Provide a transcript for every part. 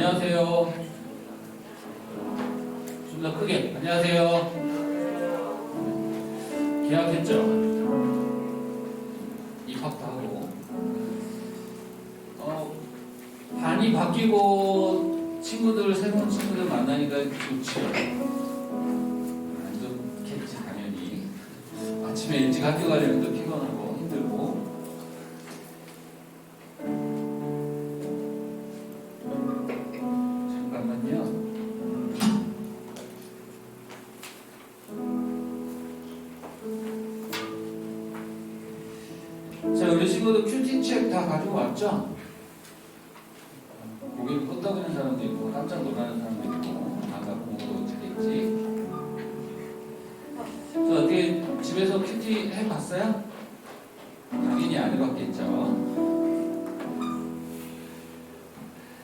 안녕하세요. 좀 더 크게. 안녕하세요. 계약했죠? 입학도 하고. 반이 바뀌고 새로운 친구들 만나니까 좋지요. 안 좋겠지, 당연히. 아침에 일찍 학교 가려면 또 피곤하고 힘들고. 잠깐만요. 자, 우리 친구들 큐티책 다 가지고 왔죠? 고개를 끄덕이는 사람도 있고 깜짝 놀라는 사람도 있고 아까 공부도 잘했지. 자, 어떻게 집에서 큐티 해봤어요? 당연히 안 해봤겠죠.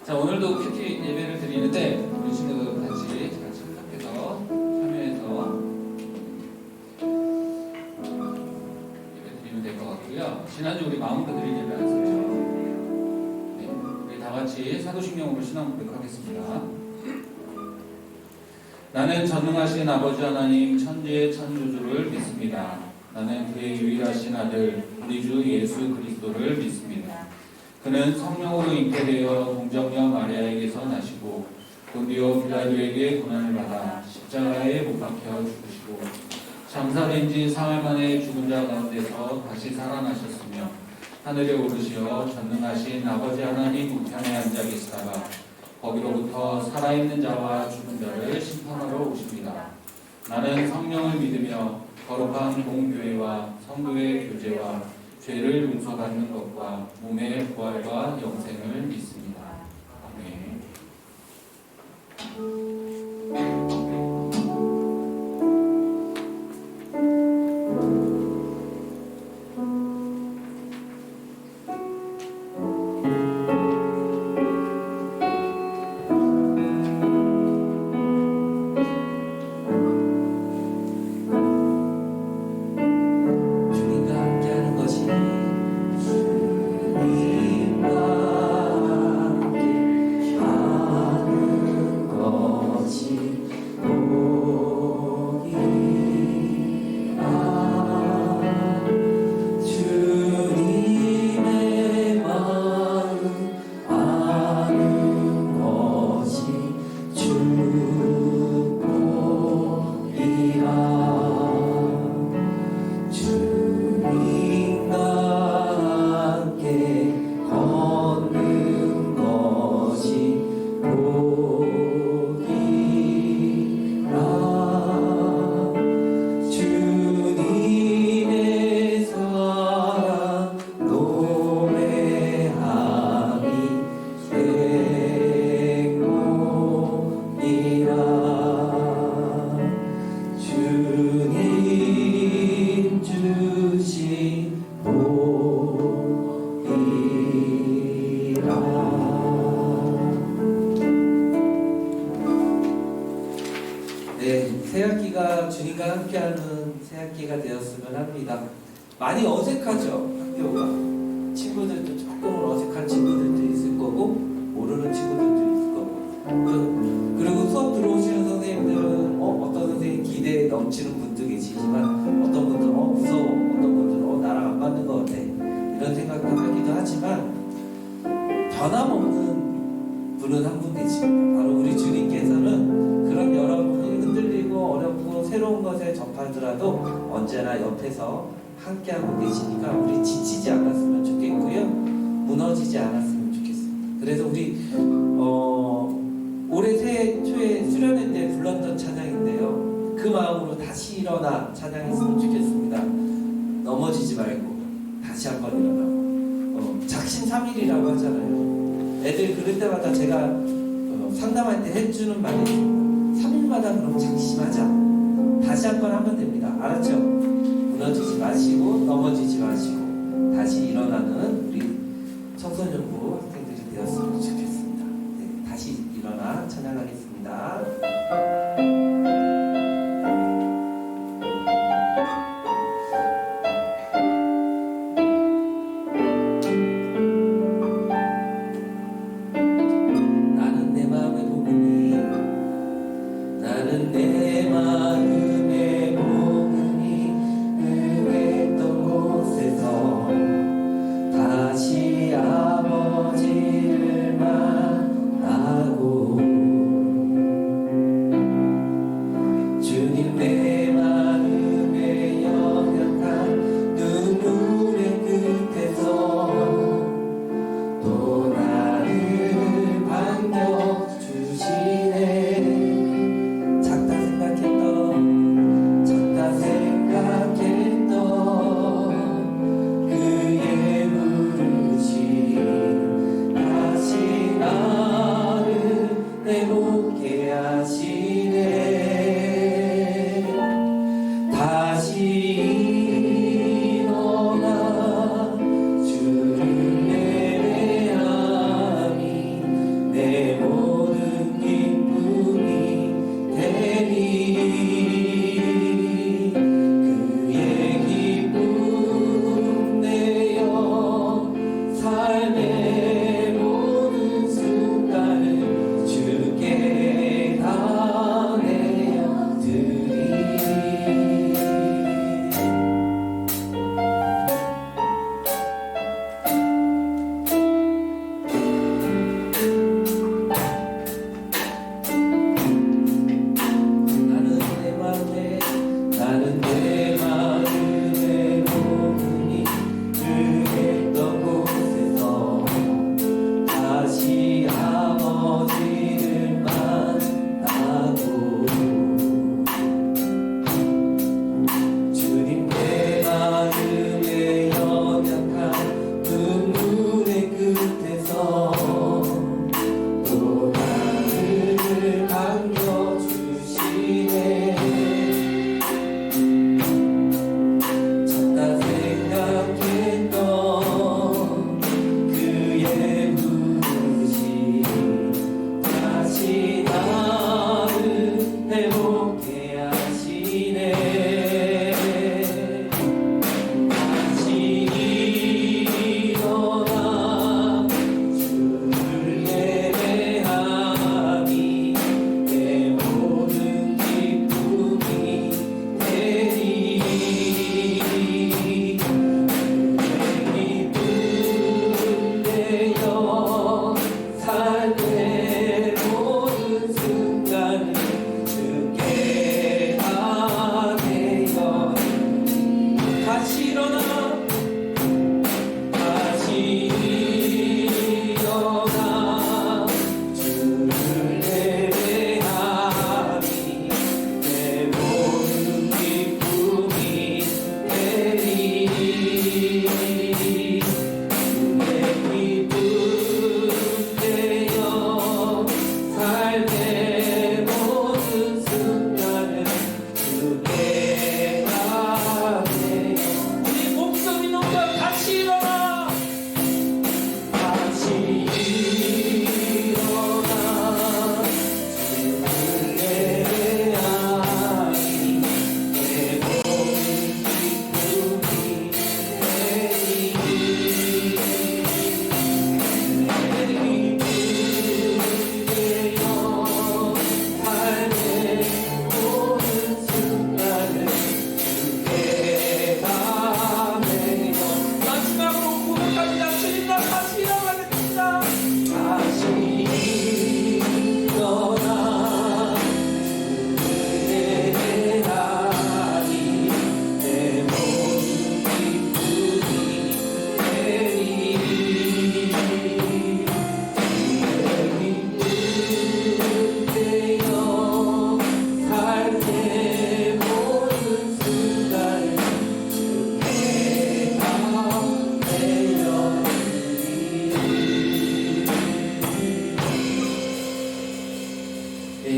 자, 오늘도 큐티 예배를 드리는데 우리 친구들 같이 잘 참석해서 참여해서 예배 드리면 될 것 같고요. 지난주 우리 마음으로 드린 예배 안 썼죠? 다 같이 사도신경으로 신앙 고백하겠습니다. 나는 전능하신 아버지 하나님 천지의 창조주를 믿습니다. 나는 그의 유일하신 아들 우리 주 예수 그리스도를 믿습니다. 그는 성령으로 잉태되어 동정녀 마리아에게서 나시고 본디오 빌라도에게 고난을 받아 십자가에 못 박혀 죽으시고 장사된 지 사흘 만에 죽은 자 가운데서 다시 살아나셨으며 하늘에 오르시어 전능하신 아버지 하나님 우편에 앉아 계시다가 거기로부터 살아있는 자와 죽은 자를 심판하러 오십니다. 나는 성령을 믿으며 거룩한 공교회와 성도의 교제와 죄를 용서받는 것과 몸의 부활과 영생을 믿습니다. 아멘. 새학기가 주님과 함께하는 새학기가 되었으면 합니다. 많이 어색하죠, 학교가. 친구들도 조금 어색한 친구들도 있을 거고 모르는 친구들도 있을 거고. 그리고 수업 들어오시는 선생님들은 어떤 선생님 기대에 넘치는 분도 계시지만 어떤 분들은 무서워, 어떤 분들은 나랑 안 맞는 것 같아, 이런 생각도 하기도 하지만 변함없는 분은 한 분 계십니다. 바로 우리 주님께서는 그런 여러분이 흔들리고 어렵고 새로운 것에 접하더라도 언제나 옆에서 함께하고 계시니까 우리 지치지 않았으면 좋겠고요, 무너지지 않았으면 좋겠습니다. 그래서 우리 올해 새해 초에 수련회 때 불렀던 찬양인데요, 그 마음으로 다시 일어나 찬양했으면 좋겠습니다. 넘어지지 말고 다시 한번 일어나. 작심삼일이라고 하잖아요. 애들 그럴 때마다 제가 상담할 때 해주는 말이 3일마다 그럼 작심하자. 다시 한번 하면 됩니다. 알았죠? 무너지지 마시고 넘어지지 마시고 다시 일어나는 우리 청소년부 학생들이 되었으면 좋겠습니다. 네, 다시 일어나 찬양하겠습니다. 나는 내 맘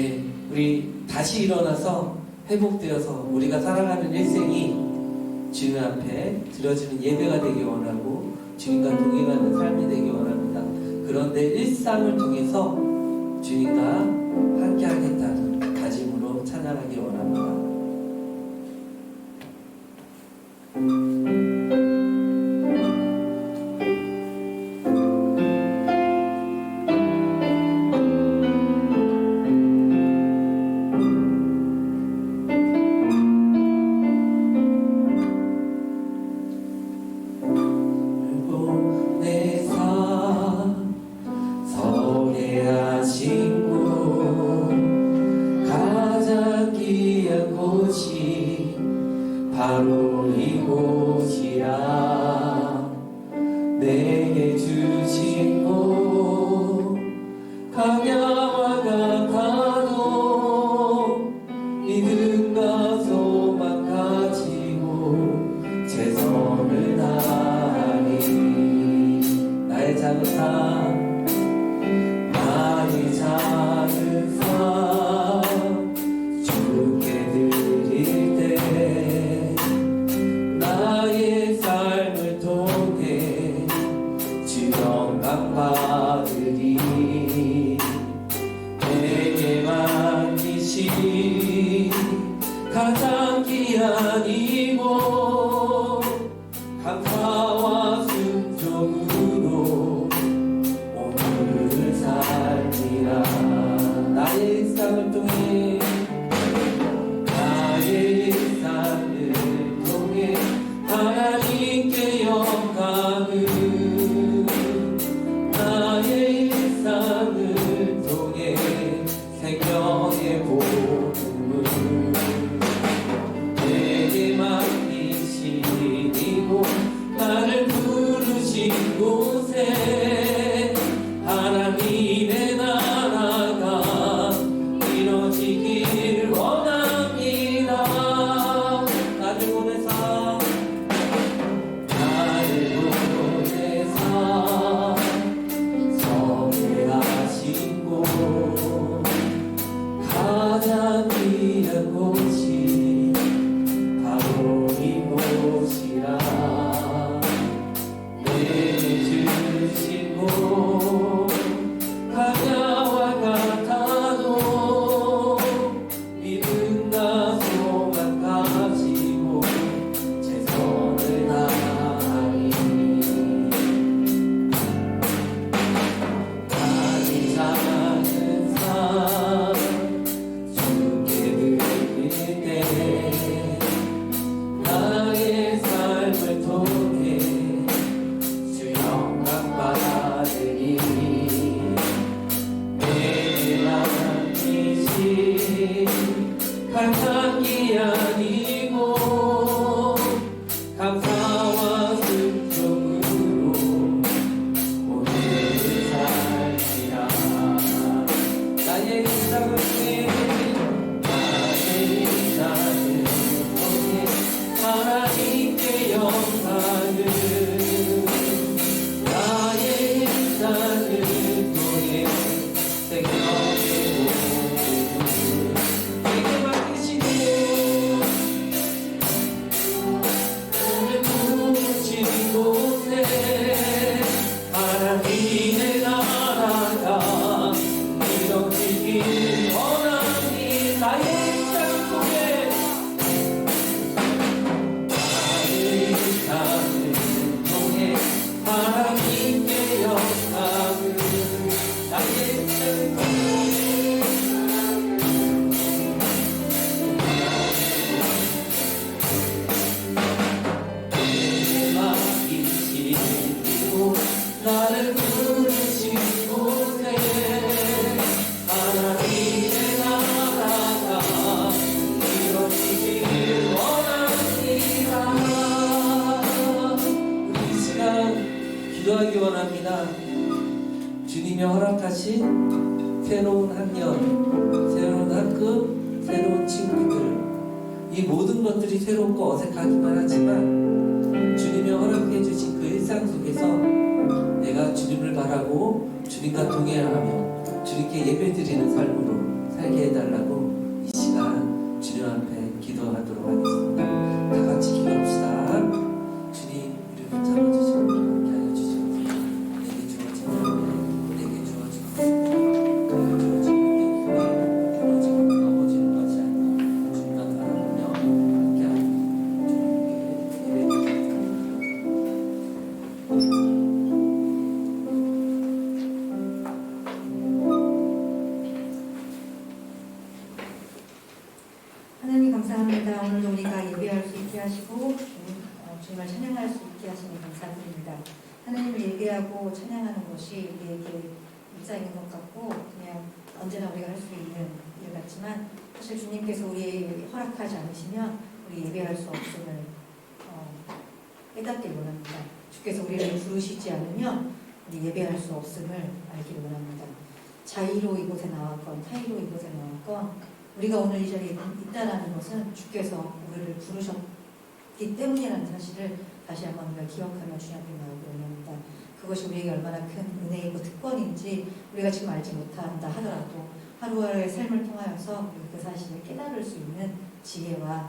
예, 우리 다시 일어나서 회복되어서 우리가 살아가는 일생이 주님 앞에 드려지는 예배가 되기 원하고 주님과 동행하는 삶이 되기 원합니다. 그런데 일상을 통해서 주님과 함께 하겠다는 다짐으로 찬양하기 원합니다. 바로 이곳이라 내게 주신 곳 강야와 같아도 믿음과 소망 가지고 최선을 다하니 나의 작은 삶 나의 작은 삶 주께 드릴 때 나의 삶을 통해 주 영광 받으리 내게 맡기신 가장 귀한 이곳 감사와 순종으로 오늘을 살리라 나의 일상을 통해 나의 일상을 통해 하나님께 영광을 나의 일상을 통해 생명의 복음을 내게 맡기신 이곳 나를 부르신 곳에 하나님의 나라가 이루어지길 원합니다. 나를 보내사 성회하신 곳 가장 귀한 곳이 바로 이곳이라 내게 주신 곳 강야와 같아도 믿음과 소망 가지고 최선을 다하니 나의 작은 삶 주께 드릴 때 나의 삶을 통해 주 영광 받으리 내게 맡기신 가장 귀한 이곳 감사와 순종으로 오늘을 살리라 나의 일상을 통해 나의 일상을 통해 하나님께 영광을 나의 일상을 통해 생명의 복음을 내게 맡기시고 오늘 부르신 곳에 하나님의 나라가 이루어지길 원하니 나의 일상을 통해 나의 일상을 통해 하나님께 영광을 나의 일상을 통해 내게 맡기신 이곳 나를 부르신 곳에 하나님의 나라가 이루어지길 원합니다. 우리 이 시간 기도하기 원합니다. 주님이 허락하신 새로운 학년, 새로운 학급, 새로운 친구들 이 모든 것들이 새롭고 어색하기만 하지만 주님이 허락해 주신 그 일상 속에서 내가 주님을 바라고 주님과 동행하며 주님께 예배드리는 삶으로 살게 해달라고 이 시간 주님 앞에 기도하도록 하겠습니다. 다 같이 기도합시다. 주님 우리를 붙잡아주시고 함께 하여 주시옵소서. 내게 주어진 은혜, 내게 주어진 내게 주어진 은혜, 부러지고 넘어지는 것이 아니라 주님과 바라보며 함께 하여 주님께 예배드립니다. 하나님 감사합니다. 오늘도 우리가 예배할 수 있게 하시고 주님을 찬양할 수 있게 하시니 감사드립니다. 하나님을 예배하고 찬양하는 것이 우리에게 일상인 것 같고 그냥 언제나 우리가 할 수 있는 일 같지만 사실 주님께서 우리에게 허락하지 않으시면 우리 예배할 수 없음을 깨닫길 원합니다. 주께서 우리를 부르시지 않으면 우리 예배할 수 없음을 알기를 원합니다. 자의로 이곳에 나왔건 타의로 이곳에 나왔건 우리가 오늘 이 자리에 있다라는 것은 주께서 우리를 부르셨기 때문이라는 사실을 다시 한번 우리가 기억하며 주님 앞에 나오기 원합니다. 그것이 우리에게 얼마나 큰 은혜이고 특권인지 우리가 지금 알지 못한다 하더라도 하루하루의 삶을 통하여서 그 사실을 깨달을 수 있는 지혜와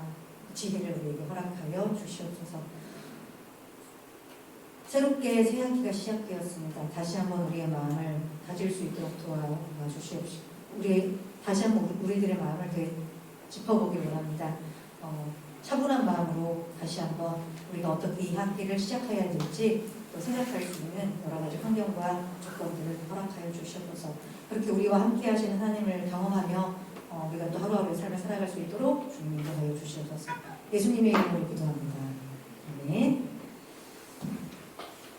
지혜를 우리에게 허락하여 주시옵소서. 새롭게 새 학기가 시작되었습니다. 다시 한번 우리의 마음을 다질 수 있도록 도와주시옵시고 다시 한번 우리들의 마음을 짚어보길 원합니다. 차분한 마음으로 다시 한번 우리가 어떻게 이 학기를 시작해야 될지 또 생각할 수 있는 여러 가지 환경과 조건들을 허락하여 주시옵소서. 그렇게 우리와 함께 하시는 하나님을 경험하며 우리가 또 하루하루의 삶을 살아갈 수 있도록 주님 인도하여 주시옵소서. 예수님의 이름으로 기도합니다. 아멘.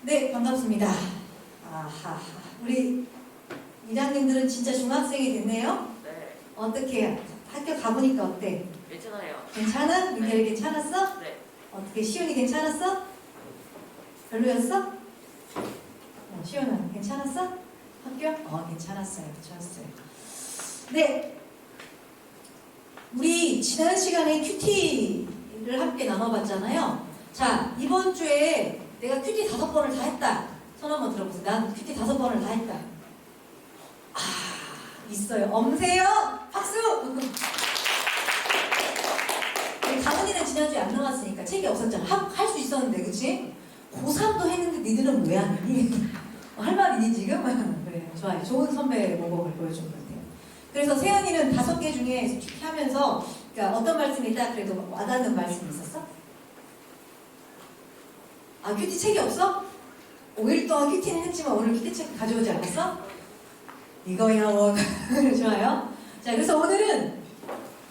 네, 반갑습니다. 아하, 우리 이장님들은 진짜 중학생이 됐네요. 네, 어떻게 학교 가보니까 어때? 괜찮아요. 괜찮아? 민결이 괜찮았어? 네, 어떻게 시온이 괜찮았어? 별로였어? 시온은 괜찮았어? 학교? 괜찮았어요. 좋았어요. 네, 우리 지난 시간에 큐티를 함께 나눠봤잖아요. 자, 이번 주에 내가 큐티 5번을 다 했다. 손 한번 들어보세요. 난 큐티 5번을 다 했다. 있어요. 엄세요. 박수. 가은이는 지난주에 안 나왔으니까 책이 없었잖아. 할 수 있었는데, 그치? 고3도 했는데 니들은 왜 안 했니? 할 말이니 지금? 그래, 좋아요. 좋은 선배 모범을 보여준 것 같아요. 그래서 세연이는 5개 중에 하면서 그러니까 어떤 말씀이 딱 그래도 와닿는 말씀이 있었어? 큐티 책이 없어? 5일 동안 큐티는 했지만 오늘 큐티 책 가져오지 않았어? 이거야, 좋아요. 자, 그래서 오늘은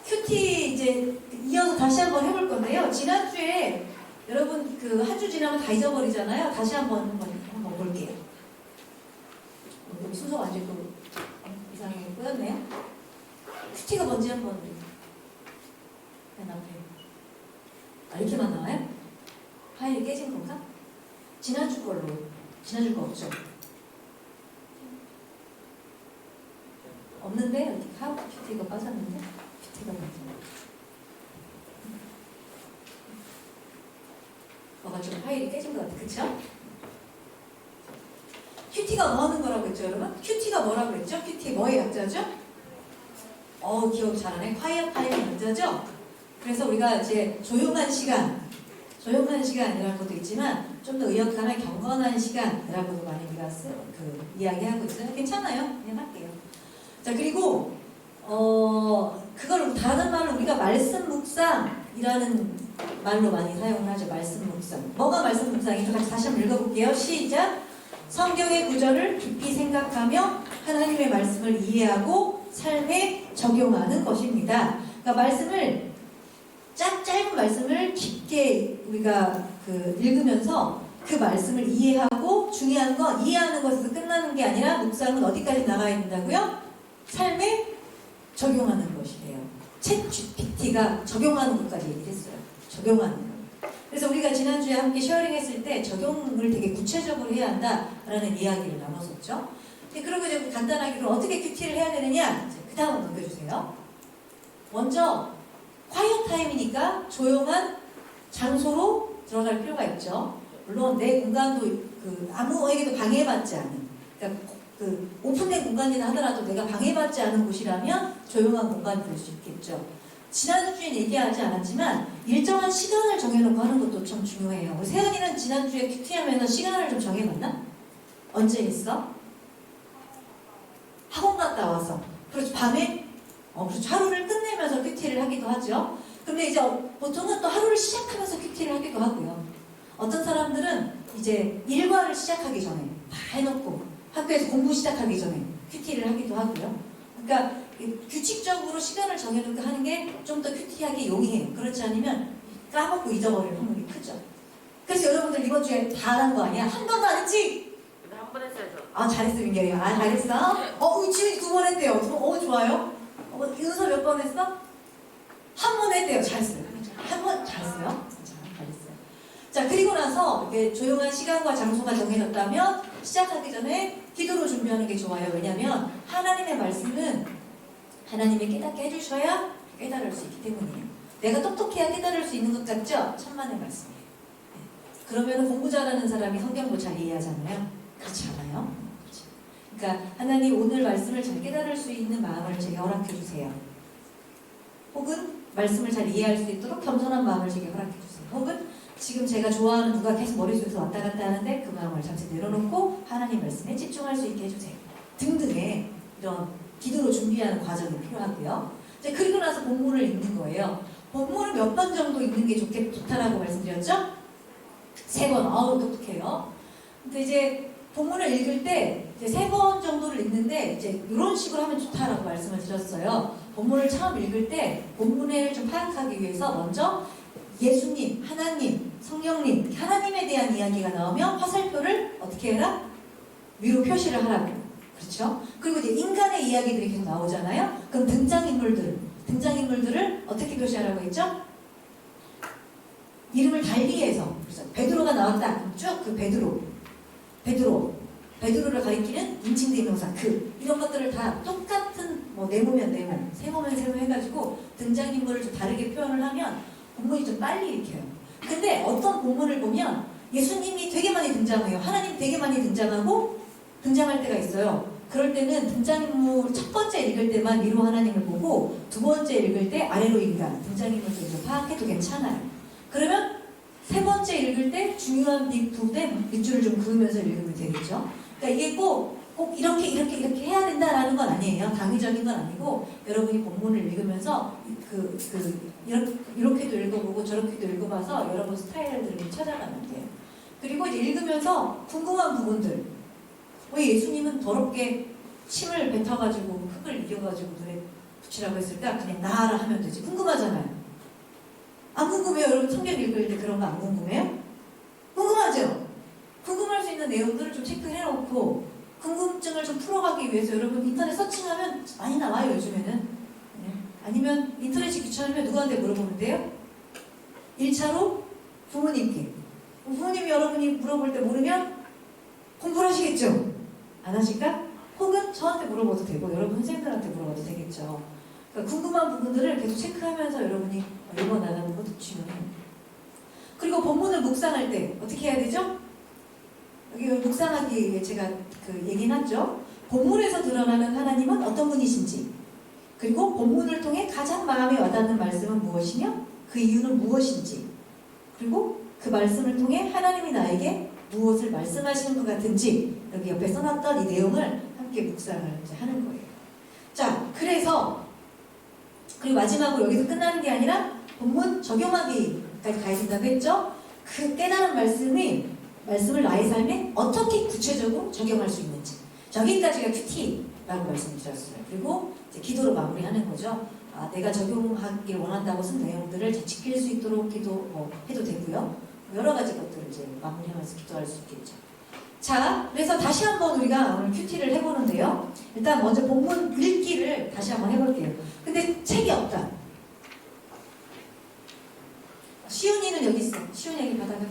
큐티 이제 이어서 다시 한번 해볼 건데요. 지난주에 여러분 그 한 주 지나면 다 잊어버리잖아요. 다시 한번 볼게요. 여기 순서가 완전히 또 이상하게 꼬였네요. 큐티가 뭔지 한번 맨 앞에 이렇게만 나와요? 파일이 깨진 건가? 지난주 거 없죠? 없는데? 이렇게 하고 큐티가 빠졌는데? 큐티가 뭐지? 뭐가 좀 파일이 깨진 것 같아, 그쵸? 큐티가 뭐 하는 거라고 했죠, 여러분? 큐티가 뭐라고 했죠? 큐티 뭐의 약자죠? 기억 잘하네. quiet time의 약자죠? 그래서 우리가 이제 조용한 시간이라는 것도 있지만 좀 더 의역하면 경건한 시간이라고도 많이 우리가 이야기하고 있어요. 괜찮아요? 그냥 할게요. 자, 그리고 그걸 다른 말로 우리가 말씀 묵상이라는 말로 많이 사용하죠. 말씀 묵상. 뭐가 말씀 묵상이죠? 다시 한번 읽어볼게요. 시작. 성경의 구절을 깊이 생각하며 하나님의 말씀을 이해하고 삶에 적용하는 것입니다. 그러니까 말씀을 짧은 말씀을 깊게 우리가 읽으면서 그 말씀을 이해하고 중요한 건 이해하는 것에서 끝나는 게 아니라 묵상은 어디까지 나가야 된다고요? 삶에 적용하는 것이래요. 챗 GPT가 적용하는 것까지 얘기했어요. 적용하는 것. 그래서 우리가 지난주에 함께 쉐어링했을 때 적용을 되게 구체적으로 해야 한다라는 이야기를 나눴었죠. 그리고 이제 간단하게 그럼 어떻게 큐티를 해야 되느냐? 그 다음 넘겨주세요. 먼저 quiet 타임이니까 조용한 장소로 들어갈 필요가 있죠. 물론 내 공간도 아무에게도 방해받지 않는, 그러니까 그 오픈된 공간이라 하더라도 내가 방해받지 않은 곳이라면 조용한 공간이 될 수 있겠죠. 지난주에 얘기하지 않았지만 일정한 시간을 정해놓고 하는 것도 참 중요해요. 우리 세연이는 지난주에 큐티하면서 시간을 좀 정해봤나? 언제 했어? 학원 갔다 와서. 그렇죠. 밤에? 그렇죠. 하루를 끝내면서 큐티를 하기도 하죠. 근데 이제 보통은 또 하루를 시작하면서 큐티를 하기도 하고요. 어떤 사람들은 이제 일과를 시작하기 전에 다 해놓고 학교에서 공부 시작하기 전에 큐티를 하기도 하고요. 그러니까 규칙적으로 시간을 정해놓고 하는 게 좀 더 큐티하기 용이해요. 그렇지 않으면 까먹고 잊어버릴 확률이 크죠. 그래서 여러분들 이번 주에 다 한 거 아니야? 한 번도 안 했지? 근데 한 번 했어요, 저. 아, 잘했어, 민경이. 아, 잘했어? 지훈이 2번 했대요. 좋아요. 윤서 몇 번 했어? 한 번 했대요. 잘했어요. 한 번 잘했어요. 잘했어요. 자, 그리고 나서 이렇게 조용한 시간과 장소가 정해졌다면 시작하기 전에 기도로 준비하는 게 좋아요. 왜냐하면 하나님의 말씀은 하나님이 깨닫게 해주셔야 깨달을 수 있기 때문이에요. 내가 똑똑해야 깨달을 수 있는 것 같죠? 천만의 말씀이에요. 그러면 공부 잘하는 사람이 성경도 잘 이해하잖아요. 그렇지 않아요? 그렇죠. 그러니까 하나님 오늘 말씀을 잘 깨달을 수 있는 마음을 제게 허락해 주세요. 혹은 말씀을 잘 이해할 수 있도록 겸손한 마음을 제게 허락해 주세요. 혹은 지금 제가 좋아하는 누가 계속 머릿속에서 왔다 갔다 하는데 그 마음을 잠시 내려놓고 하나님 말씀에 집중할 수 있게 해주세요. 등등의 이런 기도로 준비하는 과정이 필요하고요. 이제 그리고 나서 본문을 읽는 거예요. 본문을 몇 번 정도 읽는 게 좋다라고 말씀드렸죠? 3번. 똑똑해요. 근데 이제 본문을 읽을 때 이제 3번 정도를 읽는데 이제 이런 식으로 하면 좋다라고 말씀을 드렸어요. 본문을 처음 읽을 때 본문을 좀 파악하기 위해서 먼저 예수님, 하나님, 성령님, 하나님에 대한 이야기가 나오면 화살표를 어떻게 해라? 위로 표시를 하라고. 그렇죠? 그리고 이제 인간의 이야기들이 계속 나오잖아요. 그럼 등장인물들을 어떻게 표시하라고 했죠? 이름을 달리해서. 그래서 베드로가 나왔다. 그럼 쭉 그 베드로를 가리키는 인칭대명사 이런 것들을 다 똑같은 네모면 네모, 세모면 세모 해가지고 등장인물을 좀 다르게 표현을 하면 본문이 좀 빨리 읽혀요. 근데 어떤 본문을 보면 예수님이 되게 많이 등장해요. 하나님 되게 많이 등장할 때가 있어요. 그럴 때는 등장인물 첫 번째 읽을 때만 위로 하나님을 보고 두 번째 읽을 때 아래로 인간 등장인물을 좀 파악해도 괜찮아요. 그러면 세 번째 읽을 때 중요한 부분에 밑줄을 좀 그으면서 읽으면 되겠죠. 그러니까 이게 꼭 이렇게 해야 된다라는 건 아니에요. 당위적인 건 아니고 여러분이 본문을 읽으면서 이렇게도 읽어보고 저렇게도 읽어봐서 여러분 스타일들을 찾아가면 돼요. 그리고 이제 읽으면서 궁금한 부분들. 왜 예수님은 더럽게 침을 뱉어가지고 흙을 이겨가지고 눈에 붙이라고 했을까? 그냥 나아라 하면 되지. 궁금하잖아요. 안 궁금해요? 여러분 성경 읽을 때 그런 거 안 궁금해요? 궁금하죠? 궁금할 수 있는 내용들을 좀 체크해놓고 궁금증을 좀 풀어가기 위해서 여러분 인터넷 서칭하면 많이 나와요, 요즘에는. 아니면 인터넷이 귀찮으면 누구한테 물어보면 돼요? 1차로 부모님께. 부모님이 여러분이 물어볼 때 모르면 공부를 하시겠죠? 안 하실까? 혹은 저한테 물어봐도 되고 여러분 선생님들한테 물어봐도 되겠죠. 그러니까 궁금한 부분들을 계속 체크하면서 여러분이 읽어나가는 것도 중요해요. 그리고 본문을 묵상할 때 어떻게 해야 되죠? 여기 묵상하기 위해 제가 얘기해놨죠. 본문에서 드러나는 하나님은 어떤 분이신지, 그리고 본문을 통해 가장 마음에 와닿는 말씀은 무엇이며 그 이유는 무엇인지, 그리고 그 말씀을 통해 하나님이 나에게 무엇을 말씀하시는 것 같은지 여기 옆에 써놨던 이 내용을 함께 묵상을 이제 하는 거예요. 자, 그리고 마지막으로 여기서 끝나는 게 아니라 본문 적용하기까지 가야 된다고 했죠. 그 깨달은 말씀을 나의 삶에 어떻게 구체적으로 적용할 수 있는지, 여기까지가 큐티라고 말씀드렸어요. 그리고 이제 기도로 마무리하는 거죠. 내가 적용하길 원한다고 쓴 내용들을 지킬 수 있도록 해도 되고요. 여러 가지 것들을 이제 마무리하면서 기도할 수 있겠죠. 자, 그래서 다시 한번 우리가 오늘 큐티를 해보는데요. 일단 먼저 본문 읽기를 다시 한번 해볼게요. 근데 책이 없다. 시훈이는 여기 있어. 시훈이 여기 받아가.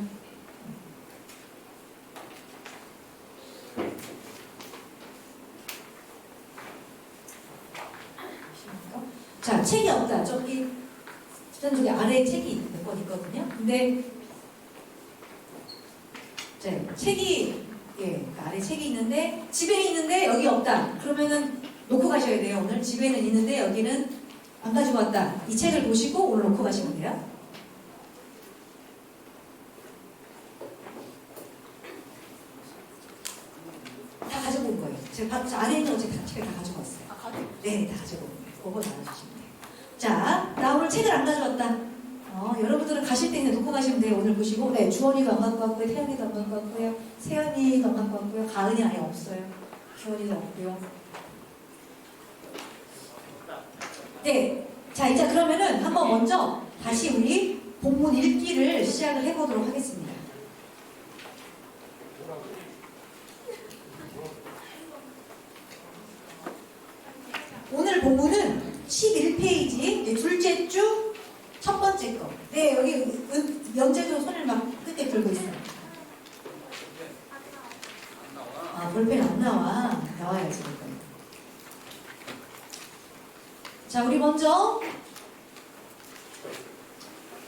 자, 책이 없다. 저기 아래에 책이 몇 권 있거든요. 근데 책이 예, 그 안에 책이 있는데 집에 있는데 여기 없다. 그러면은 놓고 가셔야 돼요. 오늘 집에는 있는데 여기는 안 가지고 왔다. 이 책을 보시고 오늘 놓고 가시면 돼요. 다 가지고 온 거예요. 제가 안에 있는 거 책을 다 가지고 왔어요. 아, 가지고. 네, 다 가지고 온 거예요. 그거 나눠주시면 돼요. 자, 나 오늘 책을 안 가져왔다. 여러분들은 가실 때 그냥 놓고 가시면 돼요. 오늘 보시고, 네, 주원이도 안 갖고 왔고요, 태연이도 안 갖고 왔고요, 세연이도 안 갖고 왔고요, 가은이 아예 없어요. 주원이도 없고요. 네, 자, 이제 그러면은 한번 먼저 다시 우리 본문 읽기를 시작을 해보도록 하겠습니다. 오늘 본문은 11페이지, 둘째 주 첫 번째 거. 네, 여기 영재도 손을 막 끝에 들고 있어요. 아, 볼펜 안 나와. 나와야지. 볼펜. 자, 우리 먼저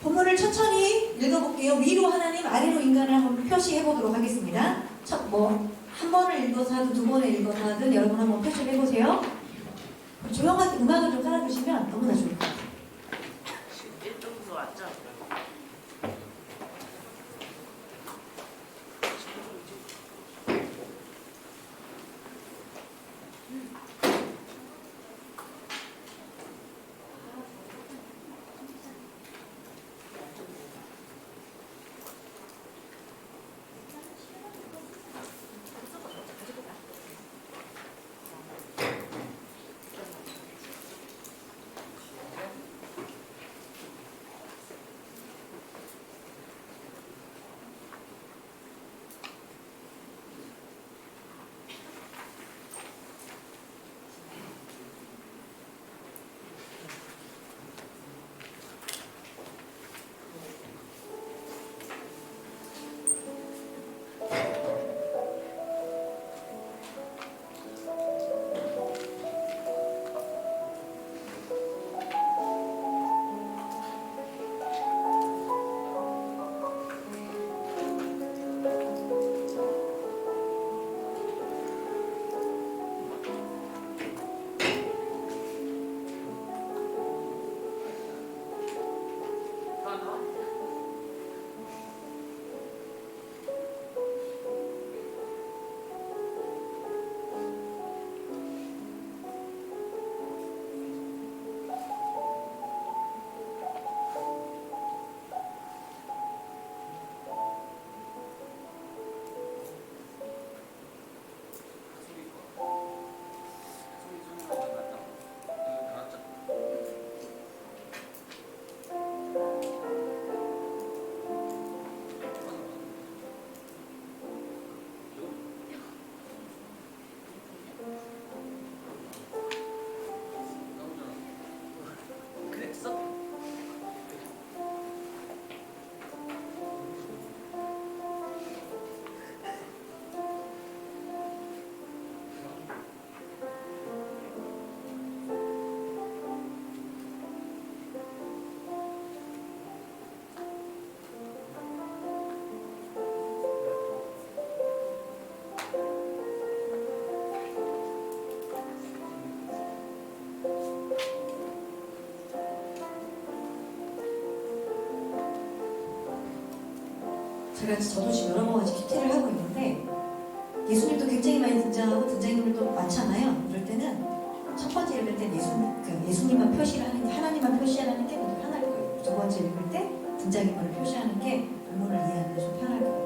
본문을 천천히 읽어볼게요. 위로 하나님, 아래로 인간을 한번 표시해 보도록 하겠습니다. 한 번을 읽어서 하든 두 번을 읽어서 하든 여러분 한번 표시해 보세요. 조용하게 음악을 좀 깔아주시면 너무나 좋을 것 같아요. 1쪽으로 왔죠? 그랬어? 저도 지금 여러 가지 큐티를 하고 있는데 예수님도 굉장히 많이 등장하고 등장인물도 많잖아요. 그럴 때는 첫 번째 읽을 때 예수님만 표시를 하는 게 하나님만 표시하는 게 모두 편할 거예요. 두 번째 읽을 때 등장인물을 표시하는 게 본문을 이해하는 데 좀 편할 것 같아요.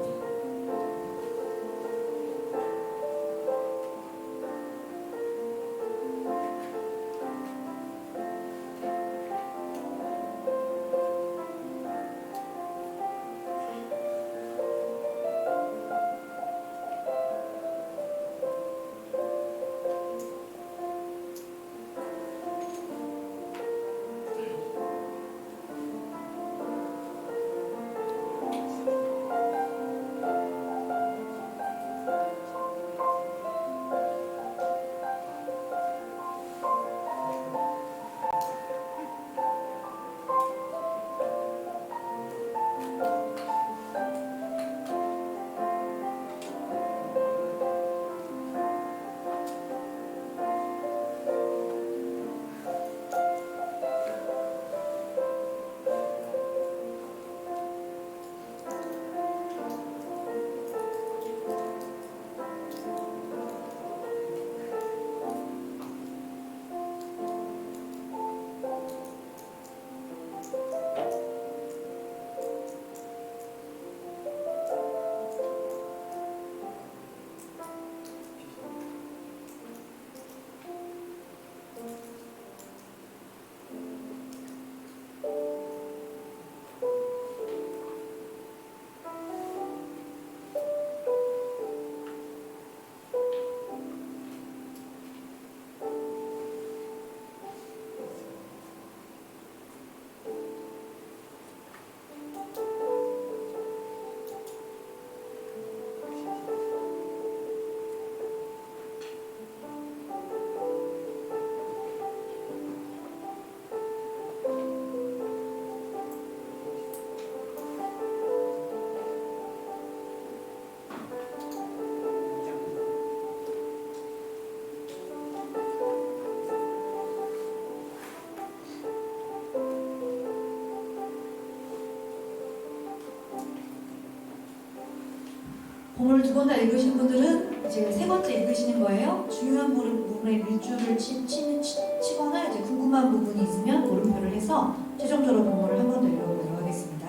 본문을 두 번 다 읽으신 분들은 이제 세 번째 읽으시는 거예요. 중요한 부분에 밑줄을 치거나 이제 궁금한 부분이 있으면 물음표를 해서 최종적으로 본문을 한 번 더 읽어보도록 하겠습니다.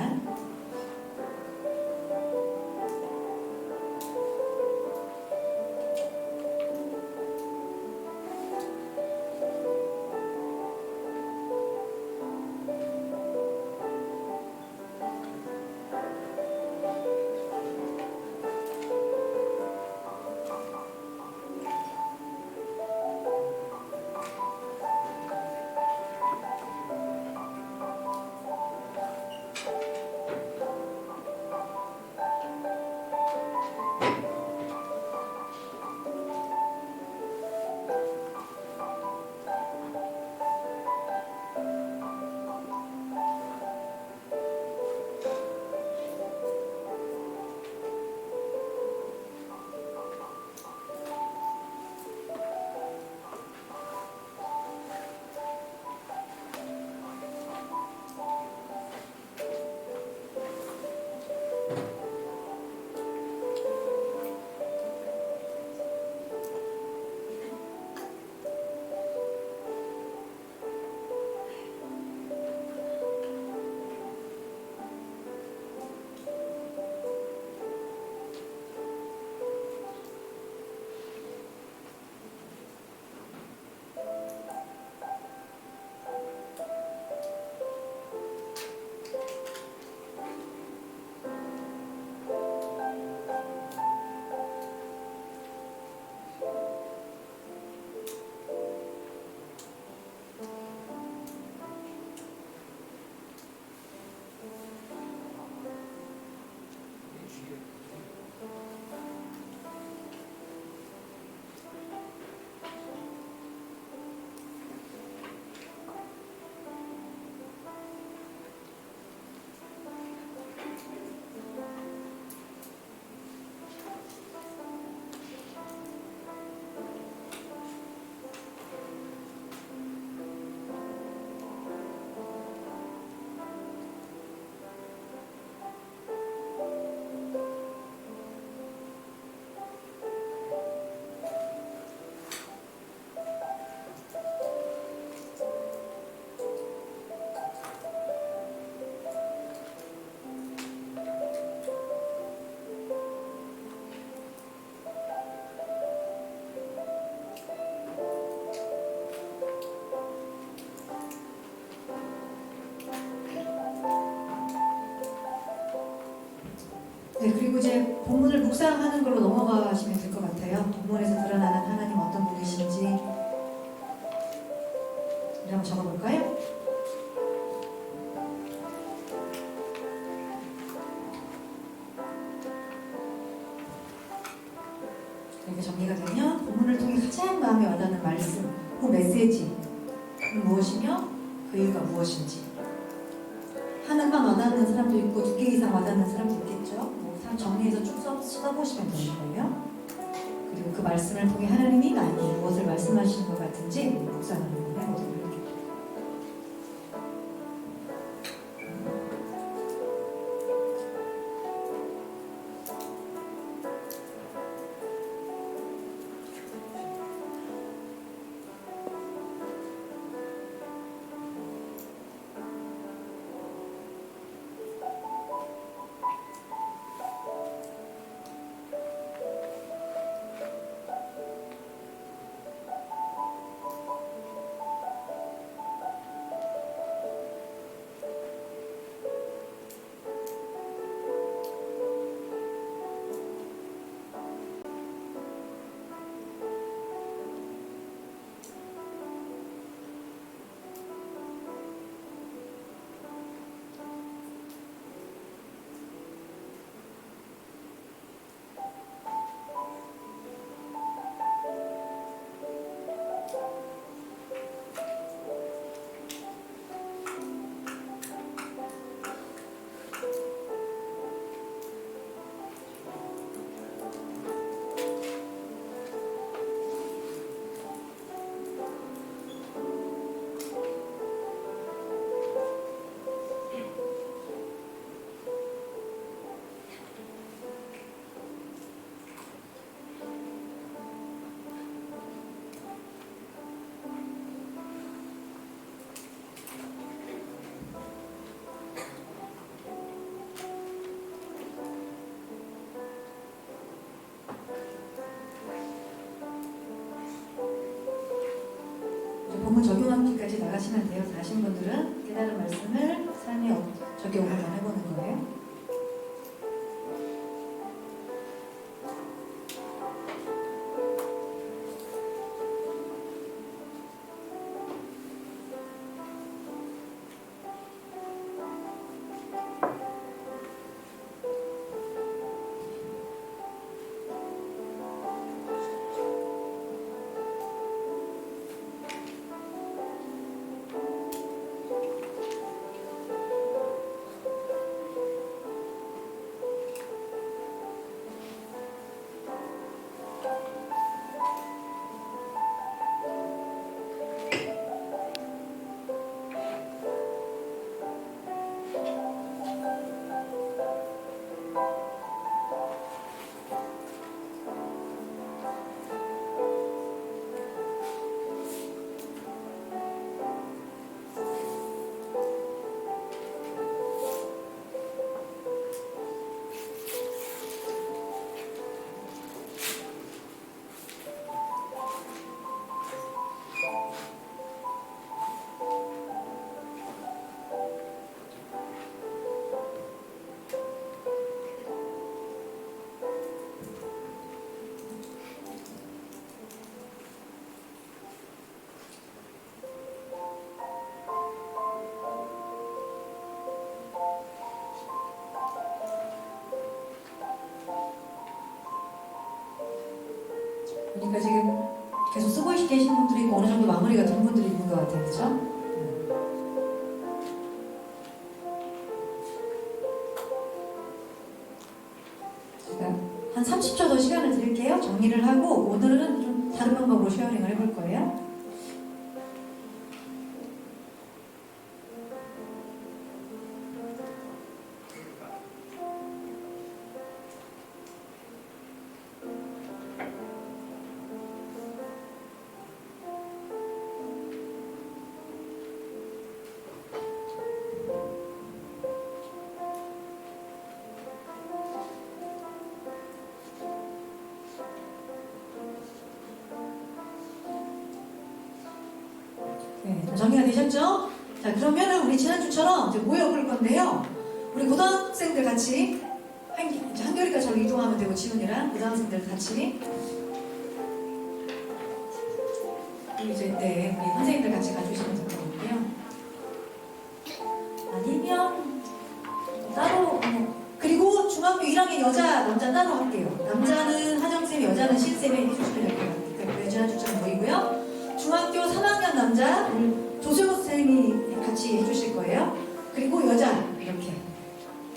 네, 그리고 이제 본문을 묵상하는 걸로 넘어가시면 될 것 같아요. 본문에서 드러나는 하나님 어떤 분이신지 한번 적어볼까요? 이렇게 정리가 되면 본문을 통해 가장 마음에 와닿는 말씀, 그 메시지는 무엇이며 그 이유가 무엇인지. 하나만 와닿는 사람도 있고 2개 이상 와닿는 사람도 있겠죠. 뭐 정리해서 쭉 써보시면 되는 거예요. 그리고 그 말씀을 통해 하나님이 나에게 무엇을 말씀하시는 것 같은지 묵상을 해보도록 할게요. 뒤까지 나가시면 돼요. 다 하신 분들은 깨달은 말씀을 삶에 적용을 해보는 거예요. 그러니까 지금 계속 쓰고 계신 분들이 있고 어느 정도 마무리가 된 분들이 있는 것 같아요. 그렇죠? 제가 한 30초 더 시간을 드릴게요. 정리를 하고 오늘은 좀 다른 방법으로 쉐어링을 해볼 거예요. 네, 정리가 되셨죠? 자, 그러면은 우리 지난주처럼 이제 모여볼 건데요. 우리 고등학생들 같이 한결이가 저로 이동하면 되고 지훈이랑 고등학생들 같이 이제 네, 우리 선생님들 같이 가주시면 될 것 같고요. 아니면 따로 그리고 중학교 1학년 여자 남자 따로 할게요. 남자는 하정쌤, 여자는 신쌤이 해주시면 될 것 같아요. 그러니까 지난주처럼 모이고요. 중학교 3학년 남자 조세호 선생님이 같이 해주실 거예요. 그리고 여자 이렇게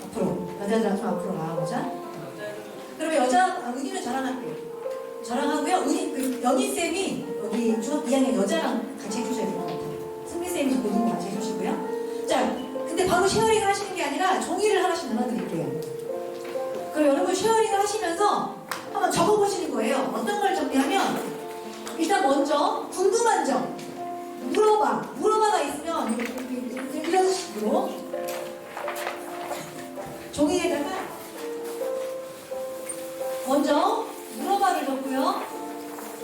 앞으로 여자들 좀 앞으로 나와보자. 그러면 여자 은희는 저랑 할게요. 저랑 하고요. 은희 연희 쌤이 여기 중학교 2학년 여자랑 같이 해주셔야 될 것 같아요. 승미 쌤이 고등부 같이 해주시고요. 자, 근데 바로 쉐어링을 하시는 게 아니라 종이를 하나씩 나눠드릴게요. 그럼 여러분 쉐어링을 하시면서 한번 적어보시는 거예요. 어떤 걸 정리하면 일단 먼저 궁금한 점 물어봐가 있으면 이런 식으로 종이에다가 먼저 물어봐를 적고요.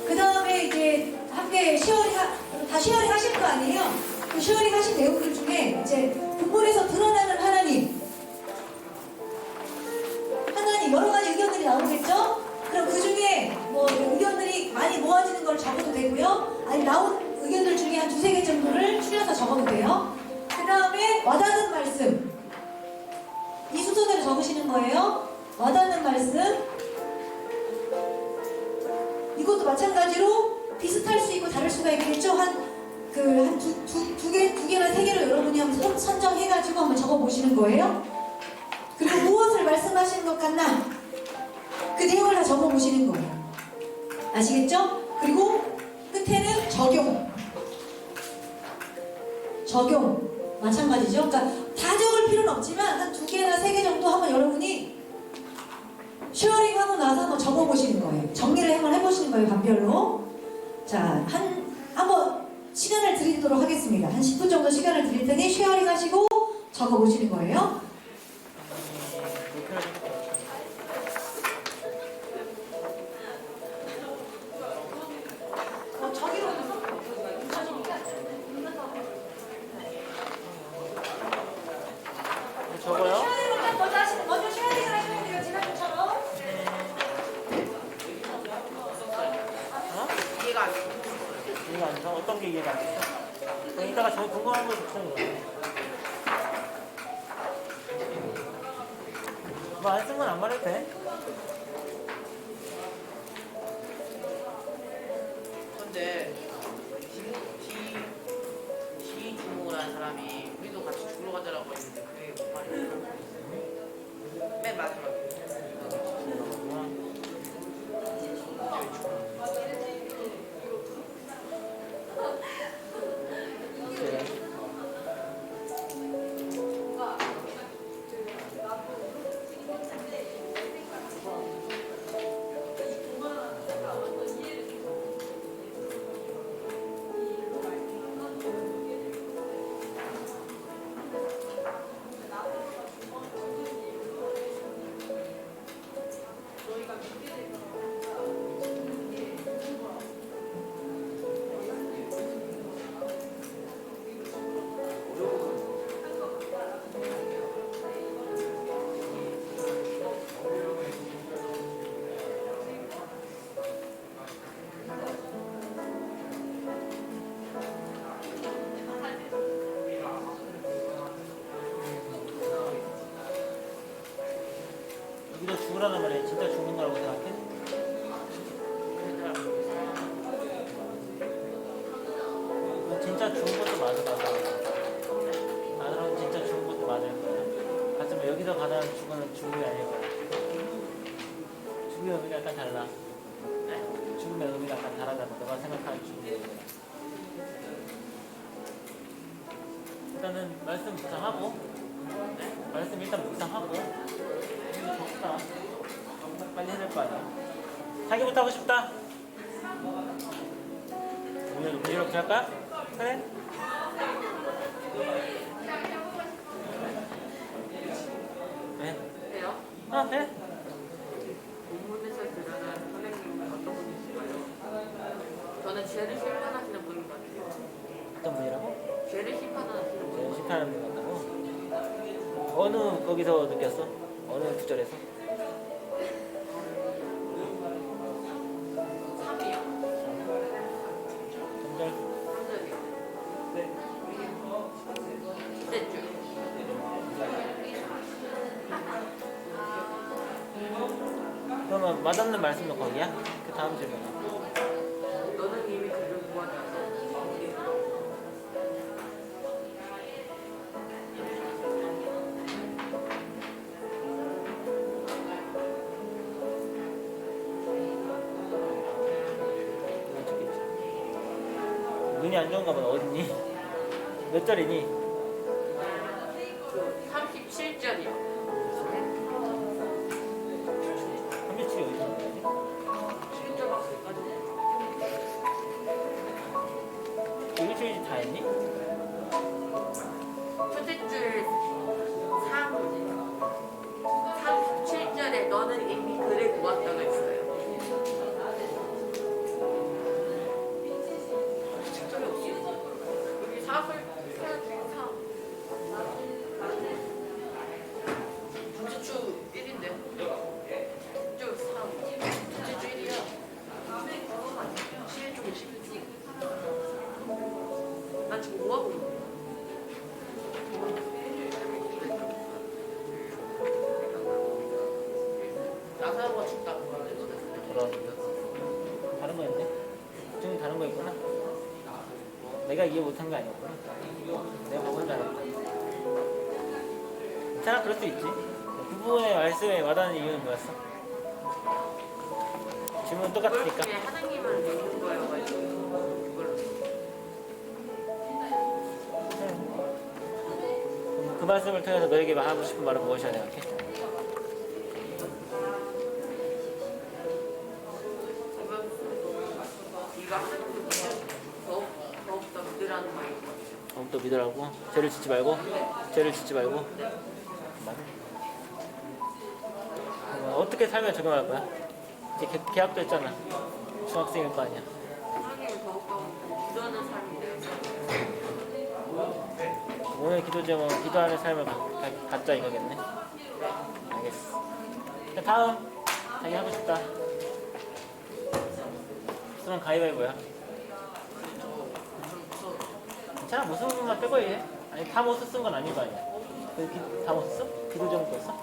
그 다음에 이제 함께 다 쉐어링 하실 거 아니에요? 그 쉐어링 하신 내용들 중에 이제 본문에서 드러나는 하나님 여러 가지 의견들이 나오겠죠? 그럼 그 중에 뭐 의견들이 많이 모아지는 걸 적어도 되고요. 아니 나온 의견들 중에 한 두세 개 정도를 추려서 적어도 돼요. 그 다음에 와닿는 말씀 이 순서대로 적으시는 거예요. 와닿는 말씀 이것도 마찬가지로 비슷할 수 있고 다를 수가 있겠죠. 두 개나 세 개를 여러분이 한번 선정해가지고 한번 적어보시는 거예요. 그리고 무엇을 말씀하시는 것 같나? 그 내용을 다 적어보시는 거예요. 아시겠죠? 그리고 끝에는 적용. 마찬가지죠? 그러니까 다 적을 필요는 없지만 한 두 개나 세 개 정도 한번 여러분이 쉐어링하고 나서 한번 적어보시는 거예요. 정리를 한번 해보시는 거예요. 반별로. 자, 한번 시간을 드리도록 하겠습니다. 한 10분 정도 시간을 드릴 테니 쉐어링 하시고 적어보시는 거예요. 저기로 여기다가 저 궁금한 거 붙여는 거야. 뭐 안 쓰면 안 말해도 돼. 근데 지 주목을 사람이 우리도 같이 죽으러 가자라고 했는데 그게 뭔 말이야? 맨 마지막에. 여기서 죽으라는 말이야. 진짜 죽는 거라고 생각해? 진짜 죽은 것도 맞을 거야. 나는 진짜 죽은 것도 맞을 거야. 하지만 여기서 가장 죽은 죽음이 아닐 거야. 죽음의 의미가 약간 달라. 죽음의 의미가 약간 다르다고 너가 생각하는 죽음의 의미가. 일단은 말씀 묵상하고, 말씀 일단 묵상하고, 이거 좋다. 빨리 해야 될 거 아니야. 자기부터 하고 싶다. 우리 이렇게 할까? 그래? 네? 해요? 네? 공문에서 들으는 선생님은 어떤 분이실까요? 저는 죄를 심판하시는 분인 것 같아요. 어떤 분이라고? 죄를 심판하시는 분. 제가 심판하는 분 같다고? 어느 거기서 느꼈어? 어느 구절에서? 3이요. 3절? 3절이요. 네. 둘째 줄. 그러면 맛없는 말씀도 거기야? 그 다음 질문. 너는 이미 그를 구하자서 이거 좋겠지. 눈이 안 좋은가 보다. 어딨니? 몇 절이니? 37절이요. 37이 어디 있는 거지? 7절까지. 여기 줄이 다 했니? 첫째 줄 37절에 너는 이미 그를 구했다고 했어요. 7절이 없이 여기 4절 4. 둘째 주 1인데 주 3. 둘째 주 1이야. 11주고 11주. 난 지금 뭐하고 있는 거야? 나사로가 죽다고 그런 다른 거였네? 좀 다른 거였구나? 내가 이해 못한 거 아니었구나? 내가 먹은 줄 알았다. 괜찮아, 그럴 수 있지. 부부의 말씀에 와닿는 이유는 뭐였어? 질문은 똑같으니까. 그걸 중에 하나님을 믿는 거여가지고 그걸로. 그럼 그 말씀을 통해서 너에게 하고 싶은 말은 무엇이야 생각해? 네가 하나님을 믿으면 더욱더 믿으라는 말인 것 같아요. 또 믿으라고? 죄를 짓지 말고? 죄를 짓지 말고? 맞아. 어떻게 살면 적용할 거야? 이제 계약도 했잖아. 중학생일 거 아니야. 하나님을 더욱더 믿는 삶이 되어서 오늘 기도 제목은 기도하는 삶을 갖자 이거겠네. 알겠어. 자, 다음 자기 하고 싶다. 수능 가위바위보야. 괜찮아, 못 쓴 부분만 빼고 해. 아니, 다 못 쓴 건 아닌 거 아니야. 다 못 썼어? 비도 정도 썼어?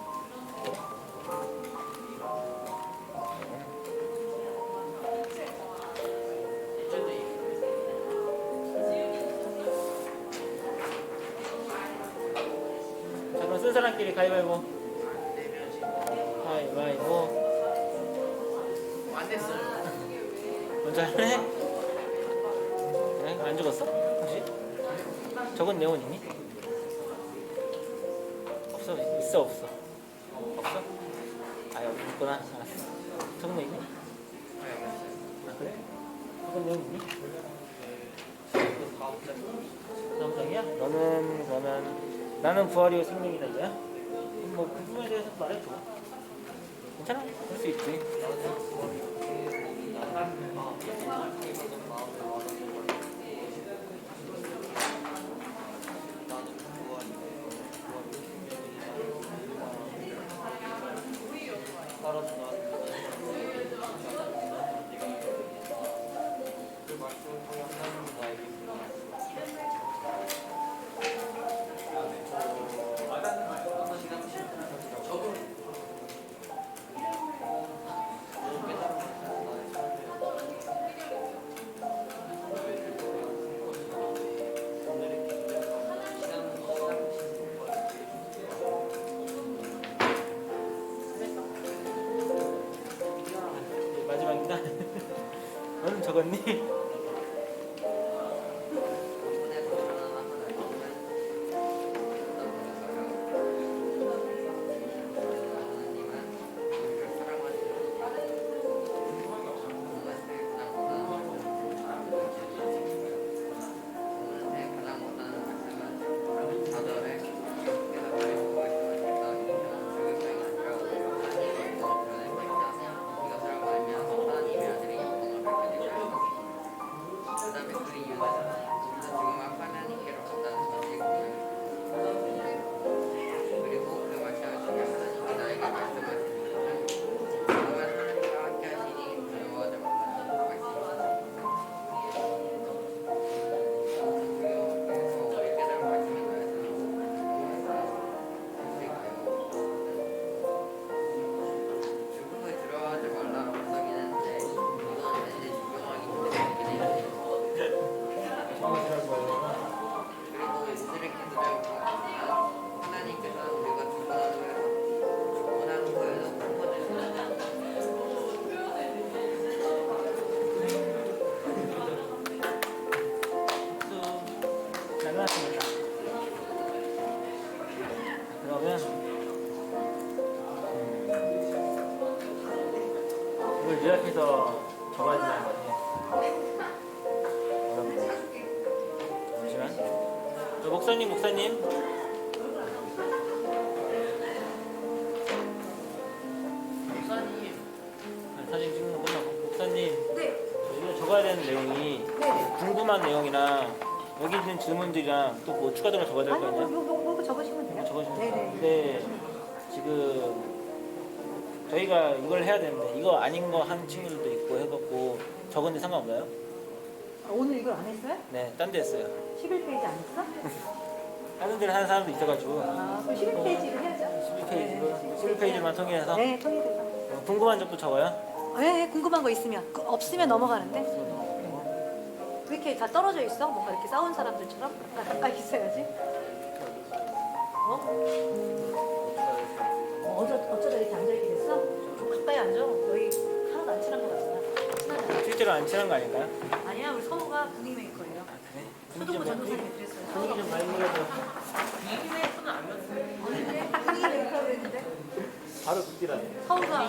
자, 그럼 쓴 사람끼리 가위바위보. 가위바위보. 안 됐어요. 먼저 할래? 그래? 안 죽었어? 혹시? 적은 내용 있니? 없어? 있어 없어? 없어? 아예 없구나. 알았어. 적은 거 있니? 아 그래? 적은 내용 있니? 다음 장이야? 너는 그러면 나는 부활이고 생명이다 이거야? 뭐 그 부분에 대해서 말해줘. 괜찮아? 할 수 있지. 마지막이다. 너는 적었니? 그러면 이걸 요약해서 적어야 되는 거 같아. 어렵네. 잠시만. 목사님. 목사님. 사진 찍는 거 끝나고. 목사님, 네. 이거 적어야 되는 내용이 네. 궁금한 내용이랑 여기 있는 질문들이랑 또 뭐 추가적으로 적어야 될 거 아니야? 요거 적으시면 돼요. 적어주면 네네. 근데 지금 저희가 이걸 해야 되는데 이거 아닌 거 한 친구들도 있고 해갖고 적은데 상관없나요? 오늘 이걸 안 했어요? 네, 딴 데 했어요. 11페이지 안 했어? 다른 데를 하는 사람도 있어가지고 아, 그럼 11페이지를 해야죠. 11페이지만 통일해서 네, 통일해서. 궁금한 점도 적어요? 네, 궁금한 거 있으면 없으면 넘어가는데 왜 이렇게 다 떨어져 있어? 뭔가 이렇게 싸운 사람들처럼 가까이 있어야지. 어쩌다 이렇게 앉아 있게 됐어? 좀 가까이 앉아. 너희 하나도 안 친한 것 같잖아. 친하지 않아? 실제로 안 친한 거 아닐까요? 아니야, 우리 서우가 분위기 메이커예요. 그래? 초등부 전도사님이 그랬어요. 분위기 좀 많이 내려줘. 비밀메이커는 아니었어요. 언제 분위기 메이커라고 했는데 바로 극딜하네. 서우가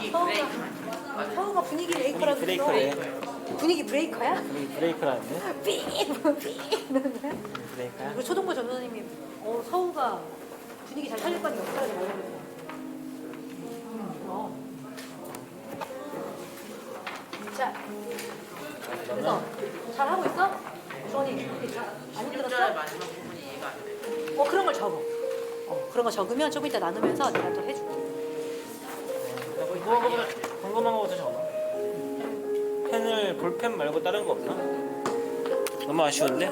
분위기 메이커라고 분위기 했어. 브레이커래. 분위기 브레이커야? 분위기 브레이크라는데? 삐 이러는데? 브레이크야? 우리 초등부 전도사님이 서우가 분위기 잘 살릴 거니까 역할하지 말라고 그랬어. 자, 그래서 잘 하고 있어? 주원이 안 16절 힘들었어? 마지막 부분이 이해가 안 돼. 그런 걸 적어. 그런 거 적으면 조금 이따 나누면서 내가 또 해줄게. 궁금한 거부터 적어. 펜을 볼펜 말고 다른 거 없나? 너무 아쉬운데?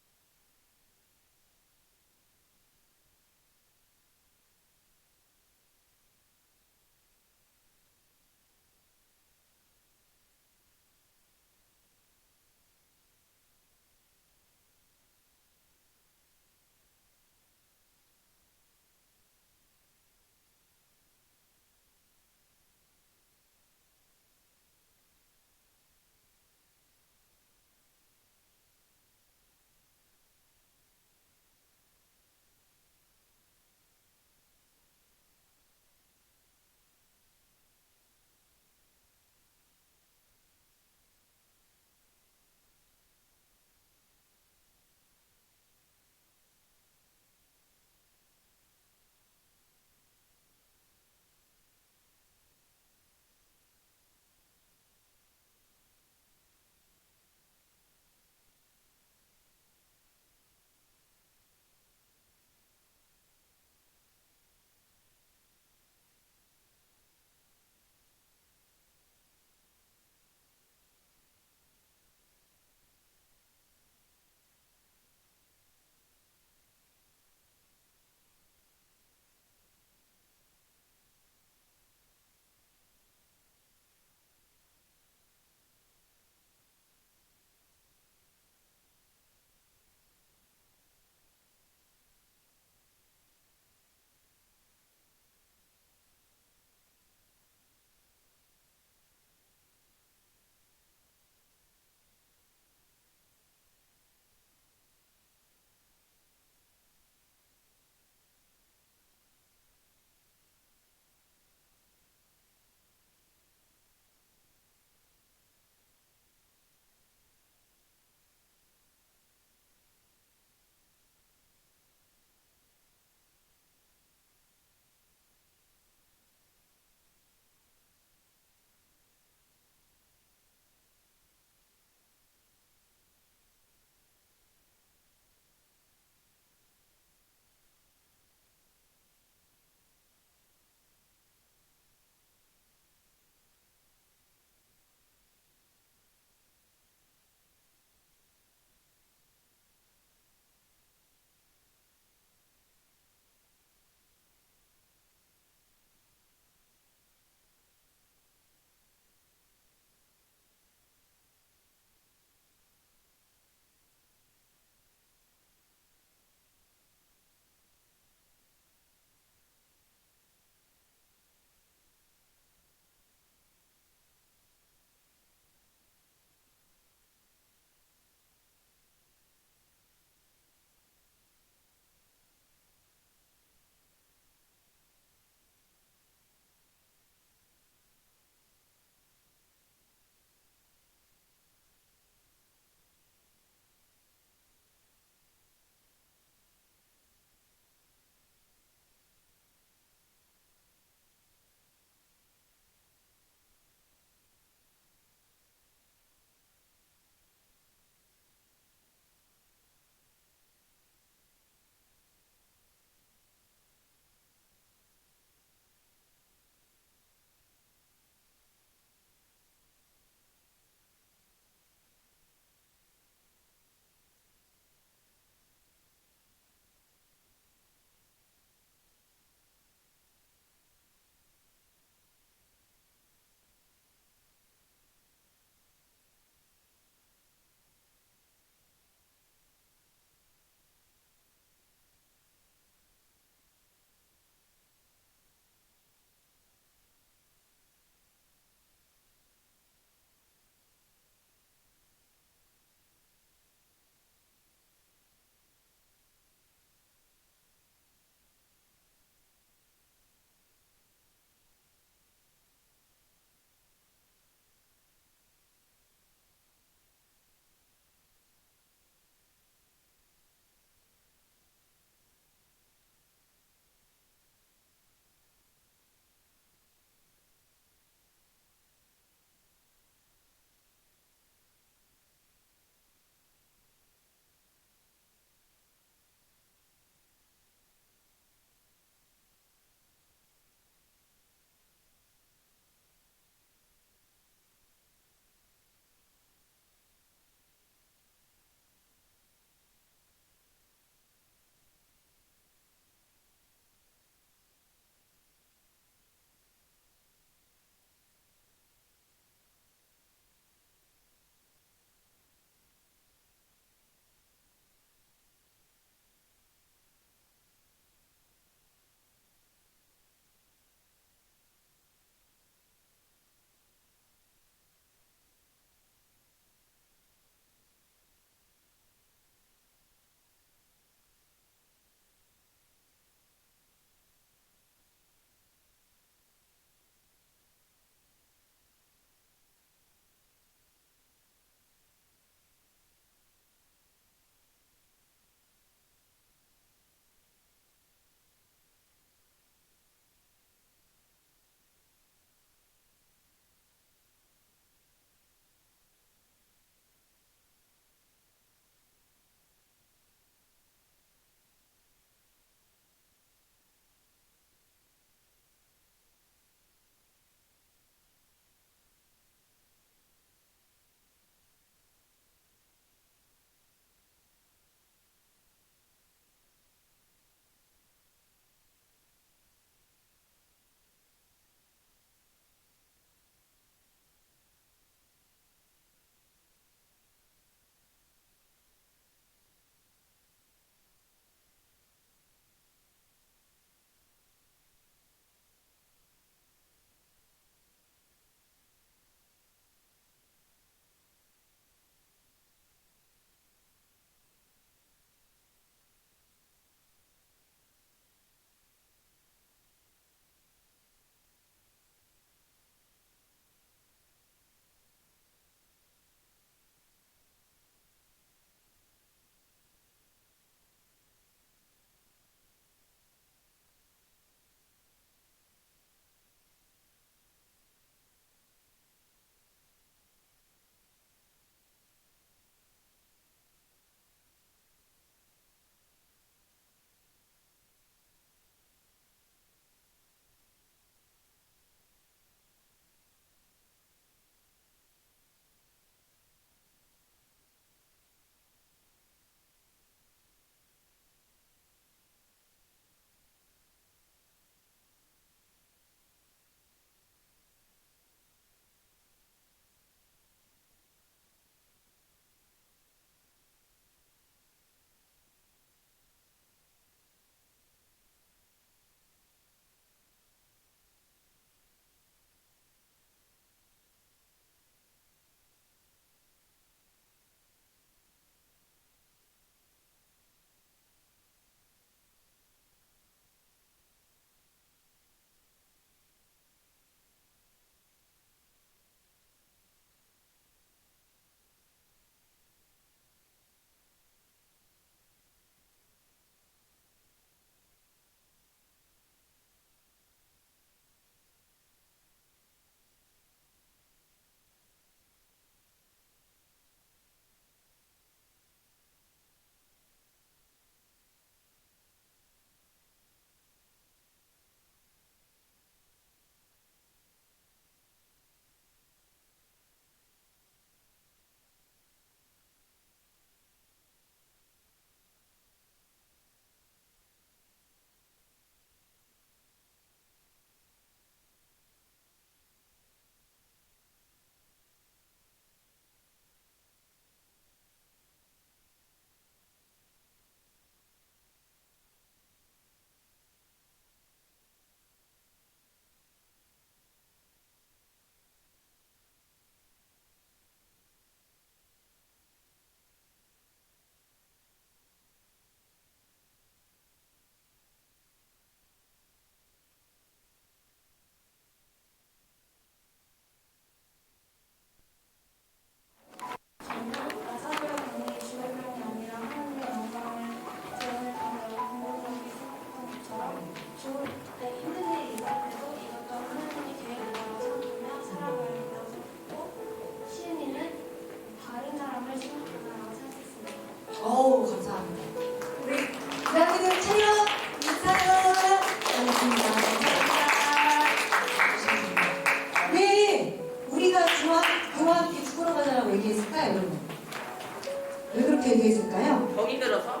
그렇게 얘기했을까요? 병이 들어서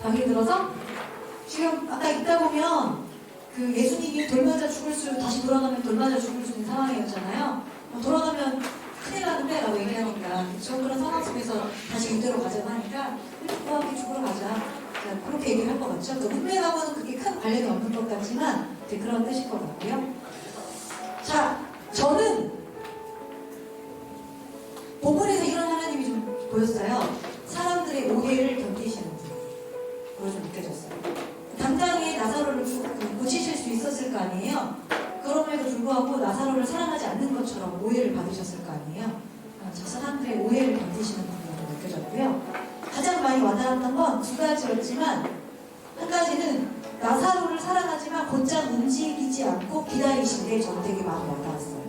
병이 들어서? 지금 아까 읽다 보면 그 예수님이 돌 맞아 죽을 수, 다시 돌아가면 돌 맞아 죽을 수 있는 상황이었잖아요. 돌아가면 큰일 나는데 라고 얘기하니까 저 그런 상황 속에서 다시 이대로 가자고 하니까 함께 죽으러 가자. 자, 그렇게 얘기를 할 것 같죠. 그 운명하고는 그렇게 큰 관련이 없는 것 같지만 그런 뜻일 것 같고요. 자, 저는 본문에서 이런 하나님이 좀 보였어요. 사람들의 오해를 견디시는 분으로 좀 느껴졌어요. 당장에 나사로를 고치실 수 있었을 거 아니에요. 그럼에도 불구하고 나사로를 사랑하지 않는 것처럼 오해를 받으셨을 거 아니에요. 저 사람들의 오해를 견디시는 분으로 느껴졌고요. 가장 많이 와닿았던 건 두 가지였지만 한 가지는 나사로를 사랑하지만 곧장 움직이지 않고 기다리신 게 저는 되게 마음이 와닿았어요.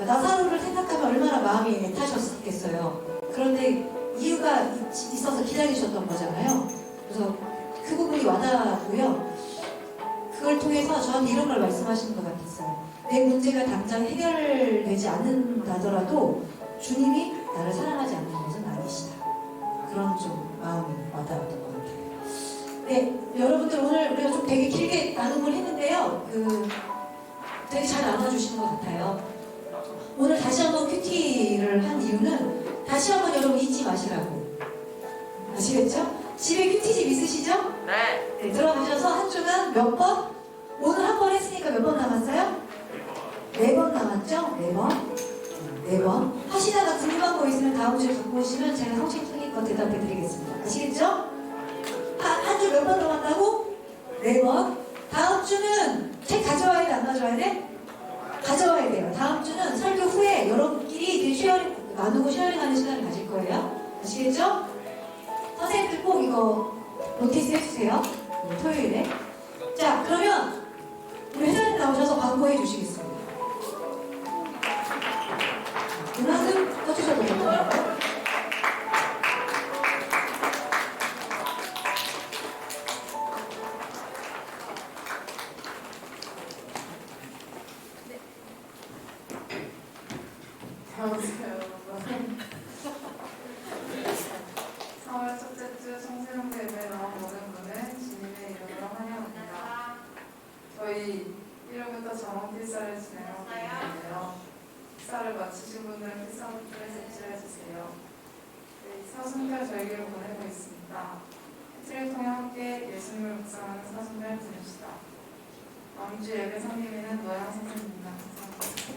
나사로를 생각하면 얼마나 마음이 애타셨겠어요. 그런데 이유가 있어서 기다리셨던 거잖아요. 그래서 그 부분이 와닿았고요. 그걸 통해서 저한테 이런 걸 말씀하시는 것 같았어요. 내 문제가 당장 해결되지 않는다더라도 주님이 나를 사랑하지 않는 것은 아니시다. 그런 좀 마음이 와닿았던 것 같아요. 네, 여러분들 오늘 우리가 좀 되게 길게 나눔을 했는데요. 되게 잘 나눠주시는 것 같아요. 오늘 다시 한번 큐티를 한 이유는 다시 한번 여러분 잊지 마시라고. 아시겠죠? 집에 큐티집 있으시죠? 네. 네, 들어가셔서 한 주간 몇 번? 오늘 한 번 했으니까 몇 번 남았어요? 4번 남았죠? 4번? 4번. 하시다가 궁금한 거 있으면 다음 주에 갖고 오시면 제가 성심성의껏 대답해 드리겠습니다. 아시겠죠? 한 주 몇 번 남았다고? 4번. 다음 주는 책 가져와야 돼? 안 가져와야 돼? 가져와야 돼요. 다음 주는 설교 후에 여러분끼리 쉐어링, 나누고 쉐어링하는 시간을 가질 거예요. 아시겠죠? 선생님들 꼭 이거 노티스 해주세요. 토요일에. 자, 그러면 우리 회장님 나오셔서 광고해 주시겠습니다. 음악은 꺼주셔도 됩니다. 안녕하세요. 4월 첫째 주 성세롱교 예배에 나온 모든 분을 주님의 이름으로 환영합니다. 저희 1월부터 정원 필사를 진행하고 있는데요. 필사를 마치신 분들은 필사부터에 제출해주세요. 사순절 절기를 보내고 있습니다. 해치를 통해 함께 예수님을 묵상하는 사순절 보냅시다. 다음 주 예배 성김이는 노양 선생님입니다. 감사합니다.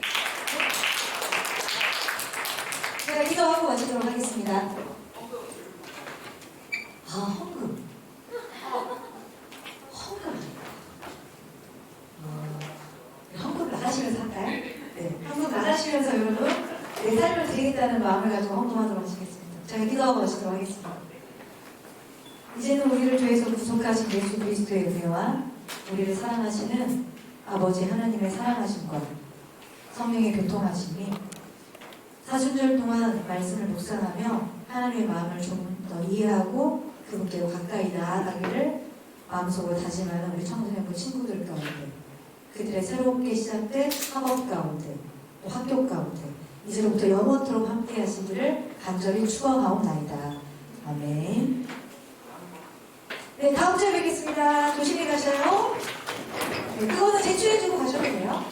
제가 기도하고 마치도록 하겠습니다. 헌금. 헌금. 헌금 나가시면서 할까요? 네. 헌금 나가시면서 여러분 내 삶을 드리겠다는 마음을 가지고 헌금하도록 하시겠습니다. 제가 기도하고 마치도록 하겠습니다. 이제는 우리를 죄에서 구속하신 예수 그리스도의 은혜와 우리를 사랑하시는 아버지 하나님의 사랑하심과 성령의 교통하심이 사순절 동안 말씀을 묵상하며 하나님의 마음을 좀 더 이해하고 그분께로 가까이 나아가기를 마음속으로 다짐하는 우리 청소년부 친구들 가운데, 그들의 새롭게 시작된 학업 가운데, 또 학교 가운데 이제로부터 영원토록 함께 하시기를 간절히 축원하옵나이다. 아멘. 네, 다음 주에 뵙겠습니다. 조심히 가셔요. 네, 그거는 제출해주고 가셔도 돼요.